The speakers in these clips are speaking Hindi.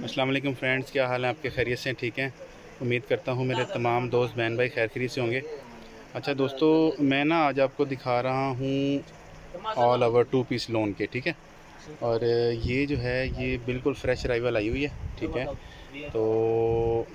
अस्सलाम वालेकुम फ्रेंड्स, क्या हाल है आपके? खैरियत से ठीक हैं? उम्मीद करता हूँ मेरे तमाम दोस्त बहन भाई खैर खैरियत से होंगे। अच्छा दोस्तों, मैं ना आज आपको दिखा रहा हूँ ऑल ओवर 2 पीस लोन के, ठीक है। और ये जो है ये बिल्कुल फ्रेश अराइवल आई हुई है, ठीक है। तो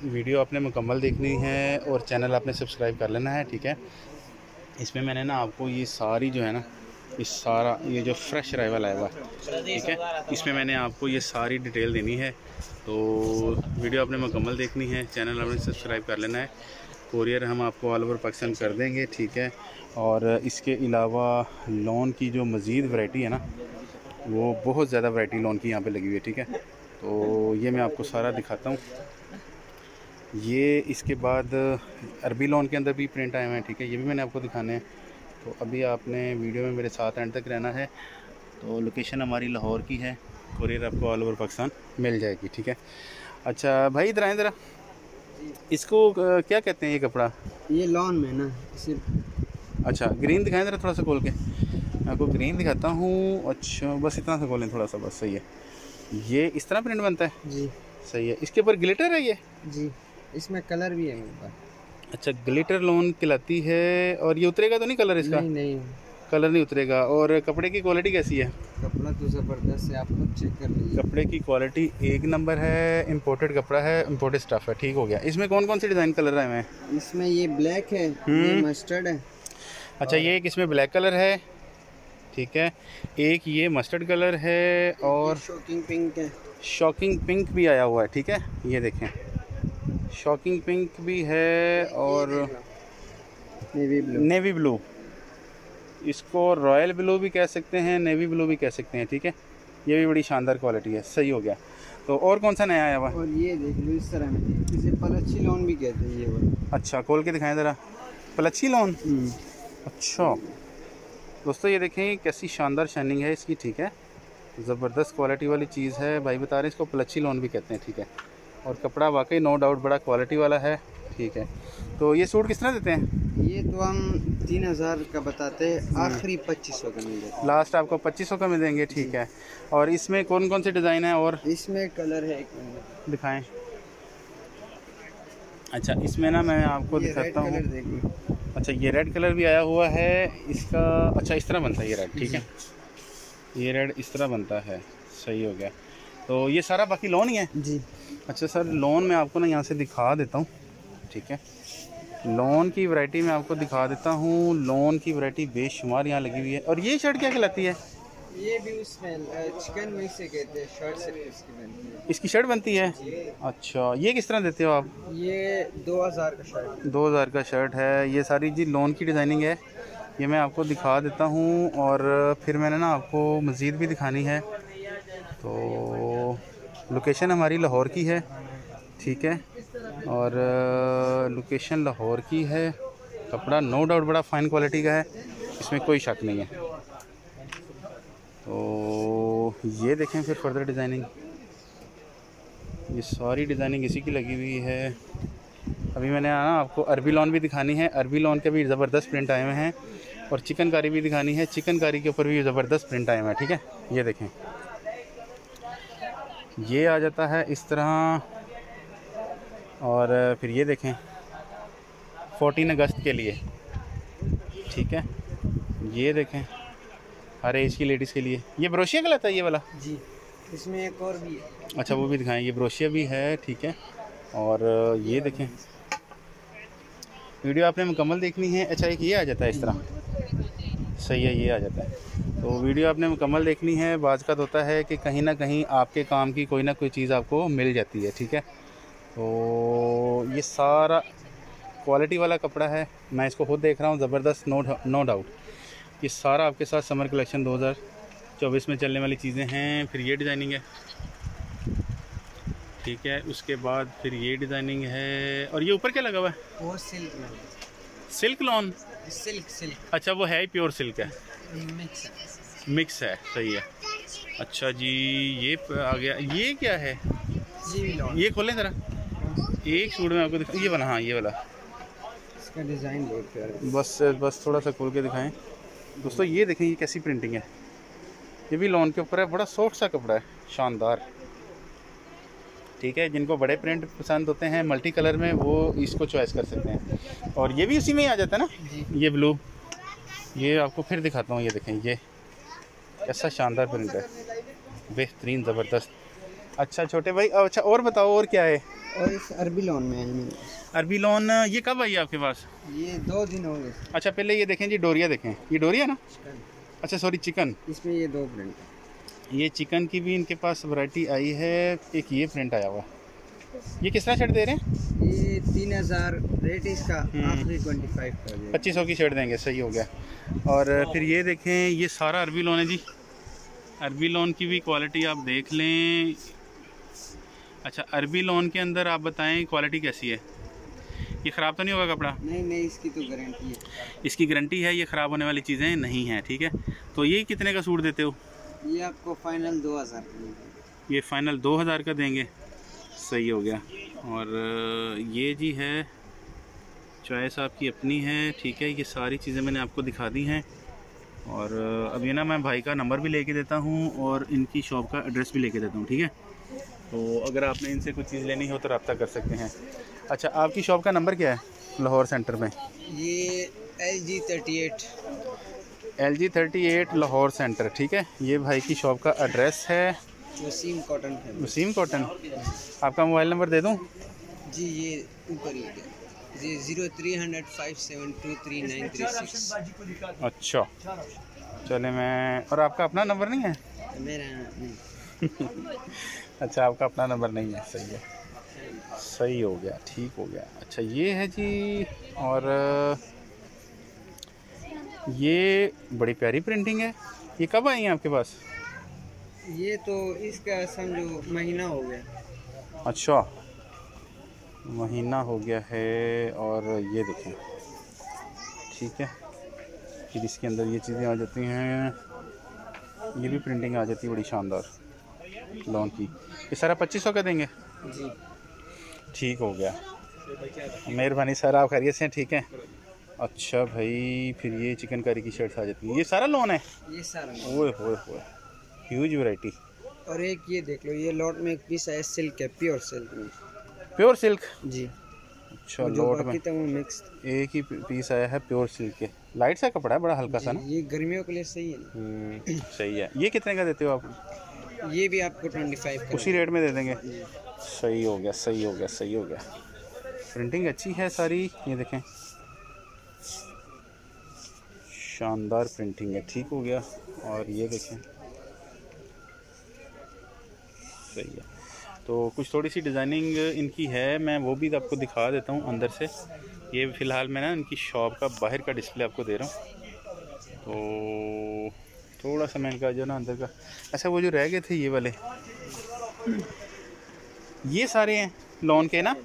वीडियो आपने मुकम्मल देखनी है और चैनल आपने सब्सक्राइब कर लेना है, ठीक है। इसमें मैंने ना आपको ये सारी जो है ना इस सारा ये जो फ्रेश अराइवल आया हुआ है, ठीक है, इसमें मैंने आपको ये सारी डिटेल देनी है। तो वीडियो आपने मुकम्मल देखनी है, चैनल आपने सब्सक्राइब कर लेना है। कोरियर हम आपको ऑल ओवर पाकिस्तान कर देंगे, ठीक है। और इसके अलावा लोन की जो मज़ीद वैरायटी है ना, वो बहुत ज़्यादा वैरायटी लोन की यहाँ पे लगी हुई है, ठीक है। तो ये मैं आपको सारा दिखाता हूँ। ये इसके बाद अरबी लोन के अंदर भी प्रिंट आए हुए हैं, ठीक है, ये भी मैंने आपको दिखाने हैं। तो अभी आपने वीडियो में मेरे साथ एंड तक रहना है। तो लोकेशन हमारी लाहौर की है, कोरियर आपको ऑल ओवर पाकिस्तान मिल जाएगी, ठीक है। अच्छा भाई इधर आए ज़रा, इसको क्या कहते हैं ये कपड़ा? ये लॉन में ना सिर्फ। अच्छा ग्रीन दिखाएं ज़रा थोड़ा सा खोल के, मैं आपको ग्रीन दिखाता हूँ। अच्छा बस इतना सा खोलें थोड़ा सा, बस सही है। ये इस तरह प्रिंट बनता है जी, सही है। इसके ऊपर ग्लिटर है ये? जी, इसमें कलर भी है मेरे पास। अच्छा ग्लिटर लोन कहलाती है। और ये उतरेगा तो नहीं कलर इसका? नहीं नहीं, कलर नहीं उतरेगा। और कपड़े की क्वालिटी कैसी है? कपड़ा तो ज़बरदस्त है, आप खुद चेक कर लीजिए। कपड़े की क्वालिटी एक नंबर है, इंपोर्टेड कपड़ा है, इंपोर्टेड स्टफ़ है, ठीक हो गया। इसमें कौन कौन से डिज़ाइन कलर आए हुए हैं? इसमें ये ब्लैक है, ये मस्टर्ड है। अच्छा ये एक इसमें ब्लैक कलर है, ठीक है, एक ये मस्टर्ड कलर है, और शॉकिंग पिंक है। शॉकिंग पिंक भी आया हुआ है, ठीक है। ये देखें शॉकिंग पिंक भी है, और नेवी ब्लू, इसको रॉयल ब्लू भी कह सकते हैं, नेवी ब्लू भी कह सकते हैं, ठीक है। ये भी बड़ी शानदार क्वालिटी है, सही हो गया। तो और कौन सा नया आया हुआ? और ये देख लो इस तरह में, इसे पलच्छी लोन भी कहते हैं ये वाला। अच्छा खोल के दिखाएं ज़रा, पलच्छी लोन। अच्छा दोस्तों ये देखें कैसी शानदार शाइनिंग है इसकी, ठीक है, ज़बरदस्त क्वालिटी वाली चीज़ है। भाई बता रहे हैं इसको पलच्छी लोन भी कहते हैं, ठीक है। और कपड़ा वाकई नो डाउट बड़ा क्वालिटी वाला है, ठीक है। तो ये सूट किस तरह देते हैं? ये तो हम 3000 का बताते हैं, आखिरी 2500 का मिल जाता है। लास्ट आपको 2500 का मिल देंगे, ठीक है। और इसमें कौन कौन से डिज़ाइन है? और इसमें कलर है, एक मिनट दिखाएं। अच्छा इसमें ना मैं आपको दिखाता हूँ। अच्छा ये रेड कलर भी आया हुआ है इसका। अच्छा इस तरह बनता है ये रेड, ठीक है, ये रेड इस तरह बनता है, सही हो गया। तो ये सारा बाकी लोन ही है जी। अच्छा सर लोन मैं आपको ना यहाँ से दिखा देता हूँ, ठीक है। लोन की वैरायटी मैं आपको दिखा देता हूँ। लोन की वैरायटी बेशुमार यहाँ लगी हुई है। और ये शर्ट क्या कहलाती है? ये भी उसमें चिकन में से कहते हैं, शर्ट से इसकी बनती है। इसकी शर्ट बनती है? अच्छा ये किस तरह देते हो आप? ये 2000 का शर्ट। 2000 का शर्ट है। ये सारी जी लोन की डिज़ाइनिंग है, ये मैं आपको दिखा देता हूँ। और फिर मैंने ना आपको मज़ीद भी दिखानी है। तो लोकेशन हमारी लाहौर की है, ठीक है। और लोकेशन लाहौर की है। कपड़ा नो डाउट बड़ा फ़ाइन क्वालिटी का है, इसमें कोई शक नहीं है। तो ये देखें फिर फर्दर डिज़ाइनिंग, ये सारी डिज़ाइनिंग इसी की लगी हुई है। अभी मैंने ना आपको अरबी लॉन भी दिखानी है, अरबी लॉन के भी ज़बरदस्त प्रिंट आए हुए हैं। और चिकनकारी भी दिखानी है, चिकनकारी के ऊपर भी ज़बरदस्त प्रिंट आए हुए हैं, ठीक है। ये देखें ये आ जाता है इस तरह। और फिर ये देखें 14 अगस्त के लिए, ठीक है, ये देखें हर एज की लेडीज़ के लिए। ये ब्रोशिया का लगता है ये वाला जी। इसमें एक और भी है। अच्छा वो भी दिखाएं, ये ब्रोशिया भी है, ठीक है। और ये देखें वीडियो आपने मुकम्मल देखनी है। अच्छा एक ये आ जाता है इस तरह, सही है, ये आ जाता है। तो वीडियो आपने मुकम्मल देखनी है। बाज़ का होता है कि कहीं ना कहीं आपके काम की कोई ना कोई चीज़ आपको मिल जाती है, ठीक है। तो ये सारा क्वालिटी वाला कपड़ा है, मैं इसको खुद देख रहा हूँ, ज़बरदस्त नो डाउट। ये सारा आपके साथ समर कलेक्शन 2024 में चलने वाली चीज़ें हैं। फिर ये डिज़ाइनिंग है, ठीक है, उसके बाद फिर ये डिज़ाइनिंग है। और ये ऊपर क्या लगा हुआ है? वो सिल्क में, सिल्क लॉन। सिल्क अच्छा वो है ही प्योर सिल्क है, मिक्स है, सही है। अच्छा जी ये आ गया, ये क्या है? जी लॉन। ये खोलें ज़रा, एक सूट में आपको दिखा, ये बना, हाँ ये वाला, इसका डिज़ाइन बहुत प्यारा है। बस थोड़ा सा खोल के दिखाएं दोस्तों। ये देखें ये कैसी प्रिंटिंग है, ये भी लॉन के ऊपर है, बड़ा सॉफ्ट सा कपड़ा है, शानदार। ठीक है। जिनको बड़े प्रिंट पसंद होते हैं मल्टी कलर में, वो इसको चॉइस कर सकते हैं। और ये भी उसी में ही आ जाता है ना, ये ब्लू। ये आपको फिर दिखाता हूँ, ये देखें, ये कैसा शानदार प्रिंट है, बेहतरीन, ज़बरदस्त। अच्छा छोटे भाई, अच्छा और बताओ और क्या है? और इस अरबी लोन में है। अरबी लोन ये कब आई आपके पास? ये 2 दिन हो गए। अच्छा पहले ये देखें जी, डोरिया देखें, ये डोरिया ना? अच्छा सॉरी, चिकन। इसमें ये 2 प्रिंट है। ये चिकन की भी इनके पास वैरायटी आई है। एक ये प्रिंट आया हुआ, ये किस तरह शर्ट दे रहे हैं? ये 3000 रेट इसका, आखिरी 25 का 2500 की शर्ट देंगे, सही हो गया। और फिर ये देखें, ये सारा अरबी लोन है जी। अरबी लोन की भी क्वालिटी आप देख लें। अच्छा अरबी लोन के अंदर आप बताएं क्वालिटी कैसी है? ये ख़राब तो नहीं होगा कपड़ा? नहीं, इसकी तो गारंटी है। इसकी गारंटी है, ये ख़राब होने वाली चीज़ें नहीं हैं, ठीक है। तो ये कितने का सूट देते हो? ये आपको फाइनल 2000 का। ये फाइनल 2000 का देंगे, सही हो गया। और ये जी है, चॉइस आपकी अपनी है, ठीक है। ये सारी चीज़ें मैंने आपको दिखा दी हैं। और अब ये ना मैं भाई का नंबर भी लेके देता हूँ और इनकी शॉप का एड्रेस भी लेके देता हूँ, ठीक है। तो अगर आपने इनसे कुछ चीज़ लेनी हो तो रब्ता कर सकते हैं। अच्छा आपकी शॉप का नंबर क्या है लाहौर सेंटर में? ये LG38 लाहौर सेंटर, ठीक है। ये भाई की शॉप का एड्रेस है। वसीम कॉटन है। वसीम कॉटन। आपका मोबाइल नंबर दे दूँ? जी ये ऊपर ही है, जी 0300 5723936। अच्छा चले मैं, और आपका अपना नंबर नहीं है? मेरा नहीं। अच्छा आपका अपना नंबर नहीं है, सही है, सही हो गया, ठीक हो गया। अच्छा ये है जी, और ये बड़ी प्यारी प्रिंटिंग है। ये कब आई है आपके पास? ये तो इसका समझो महीना हो गया। अच्छा महीना हो गया है। और ये देखें, ठीक है। फिर इसके अंदर ये चीज़ें आ जाती हैं, ये भी प्रिंटिंग आ जाती है बड़ी शानदार लॉन की। ये सारा 2500 का देंगे जी, ठीक हो गया। मेहरबानी सर, आप खैरियत से हैं? ठीक है। अच्छा भाई फिर ये चिकन करी की शर्ट्स आ जाती है। ये सारा लॉन है? ये सारा। ओए होए होए, ह्यूज वैरायटी। और एक ये देख लो, ये लॉट में एक पीस है, सिल्क है, प्योर सिल्क में। प्योर सिल्क जी। अच्छा लॉट में तो वो मिक्स एक ही पीस आया है प्योर सिल्क के। लाइट सा कपड़ा है, बड़ा हल्का सा ना। ये गर्मियों के लिए सही है ना। सही है। ये कितने का देते हो आप? ये भी आपको 25 का उसी रेट में दे देंगे, सही हो गया, सही हो गया, सही हो गया। प्रिंटिंग अच्छी है सारी, ये देखें शानदार प्रिंटिंग है, ठीक हो गया। और ये देखें सही है। तो कुछ थोड़ी सी डिज़ाइनिंग इनकी है, मैं वो भी आपको दिखा देता हूँ अंदर से। ये फ़िलहाल मैं ना इनकी शॉप का बाहर का डिस्प्ले आपको दे रहा हूँ। तो थोड़ा सा मैं इनका जो ना अंदर का, अच्छा वो जो रह गए थे ये वाले, ये सारे हैं लॉन के ना।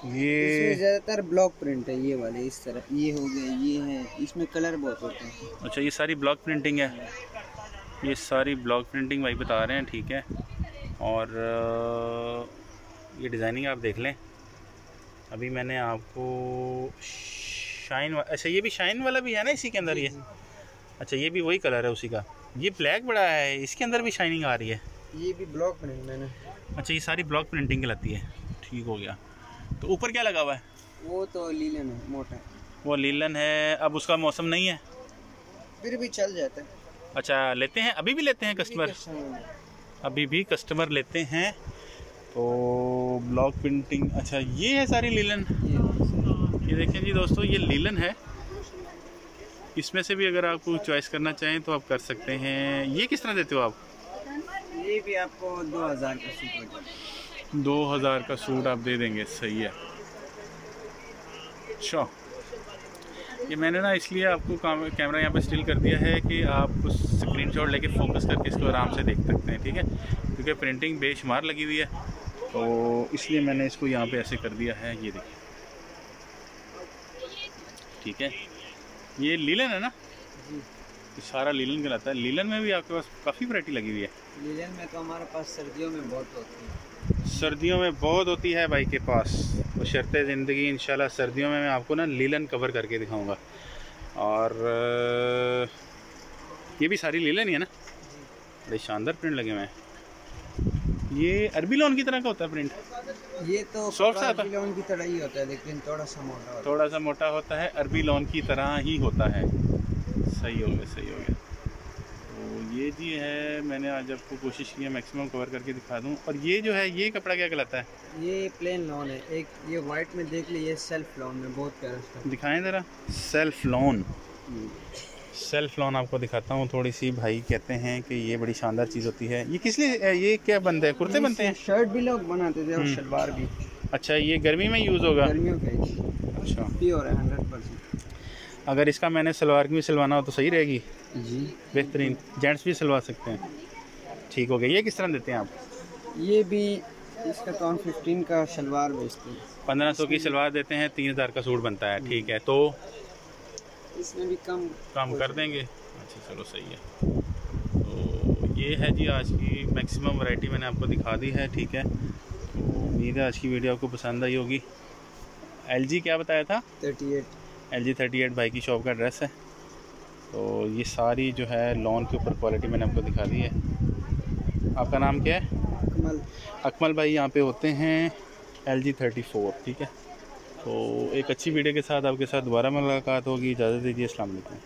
ये ज़्यादातर ब्लॉक प्रिंट है, ये वाले इस तरह, ये हो गए, ये है, इसमें कलर बहुत होते हैं। अच्छा ये सारी ब्लॉक प्रिंटिंग है, ये सारी ब्लॉक प्रिंटिंग भाई बता रहे हैं, ठीक है। और ये डिज़ाइनिंग आप देख लें। अभी मैंने आपको शाइन, अच्छा ये भी शाइन वाला भी है ना इसी के अंदर ये? अच्छा ये भी वही कलर है उसी का। ये ब्लैक बड़ा है, इसके अंदर भी शाइनिंग आ रही है। ये भी ब्लॉक प्रिंट मैंने। अच्छा ये सारी ब्लॉक प्रिंटिंग कहलाती है, ठीक हो गया। तो ऊपर क्या लगा हुआ है? वो तो लीलन है, मोटा। वो लीलन है, अब उसका मौसम नहीं है, फिर भी चल जाता है। अच्छा लेते हैं, अभी भी लेते हैं कस्टमर? अभी भी कस्टमर लेते हैं। तो ब्लॉक प्रिंटिंग, अच्छा ये है सारी लीलन। ये देखें जी दोस्तों, ये लीलन है। इसमें से भी अगर आपको चॉइस करना चाहें तो आप कर सकते हैं। ये किस तरह देते हो आप? ये भी आपको 2000 का सूट, 2000 का सूट आप दे देंगे, सही है। अच्छा ये मैंने ना इसलिए आपको कैमरा यहाँ पे स्टिल कर दिया है कि आप स्क्रीनशॉट लेके फोकस करके इसको आराम से देख सकते हैं, ठीक है। क्योंकि प्रिंटिंग बेशुमार लगी हुई है, तो इसलिए मैंने इसको यहाँ पे ऐसे कर दिया है। ये देखिए, ठीक है। ये लीलन है ना? ये सारा लीलन कहलाता है। लीलन में भी आपके पास काफ़ी वैरायटी लगी हुई है। लीलन में तो हमारे पास सर्दियों में बहुत होती है। सर्दियों में बहुत होती है भाई के पास, तो शर्ते ज़िंदगी इंशाल्लाह सर्दियों में मैं आपको ना लीलन कवर करके दिखाऊंगा। और ये भी सारी लीलन ही है ना, बड़े शानदार प्रिंट लगे हुए हैं। ये अरबी लॉन की तरह का होता है प्रिंट? ये तो Soft सा आता है? अरबी लॉन की तरह ही होता है, लेकिन थोड़ा सा मोटा होता थोड़ा सा मोटा होता है, अरबी लॉन की तरह ही होता है। सही हो गया, सही हो गया। तो ये जी है, मैंने आज आपको कोशिश की है मैक्सिमम कवर करके दिखा दूं। और ये जो है, ये कपड़ा क्या कहलाता है? है। ये प्लेन लॉन है। एक ये वाइट में देख लीजिए, सेल्फ लॉन में बहुत प्यारा स्टफ। दिखाएं ज़रा। सेल्फ लॉन, सेल्फ लॉन आपको दिखाता हूँ थोड़ी सी। भाई कहते हैं कि ये बड़ी शानदार चीज़ होती है। ये किस लिए, ये क्या बनता है? कुर्ते बनते हैं? शर्ट भी लोग बनाते थे और शलवार भी। अच्छा, ये गर्मी में यूज़ होगा? गर्मियों का अच्छा, प्योर है 100%। अगर इसका मैंने सलवार भी सिलवाना हो तो सही रहेगी? जी बेहतरीन। जेंट्स भी सिलवा सकते हैं। ठीक हो गया। ये किस तरह देते हैं आप? ये भी इसका तो हम 15 का शलवार बेचते हैं। 1500 की सलवार देते हैं, 3000 का सूट बनता है। ठीक है, तो इसमें भी कम कर देंगे। अच्छा चलो, सही है। तो ये है जी आज की मैक्सिमम वैरायटी मैंने आपको दिखा दी है। ठीक है, तो उम्मीद है आज की वीडियो आपको पसंद आई होगी। LG क्या बताया था? 38। LG 38 भाई की शॉप का एड्रेस है। तो ये सारी जो है लॉन के ऊपर क्वालिटी मैंने आपको दिखा दी है। आपका नाम क्या है? अकमल भाई यहाँ पे होते हैं LG 34। ठीक है, तो एक अच्छी वीडियो के साथ आपके साथ दोबारा मुलाकात होगी। इजाज़त दीजिए, अस्सलाम वालेकुम।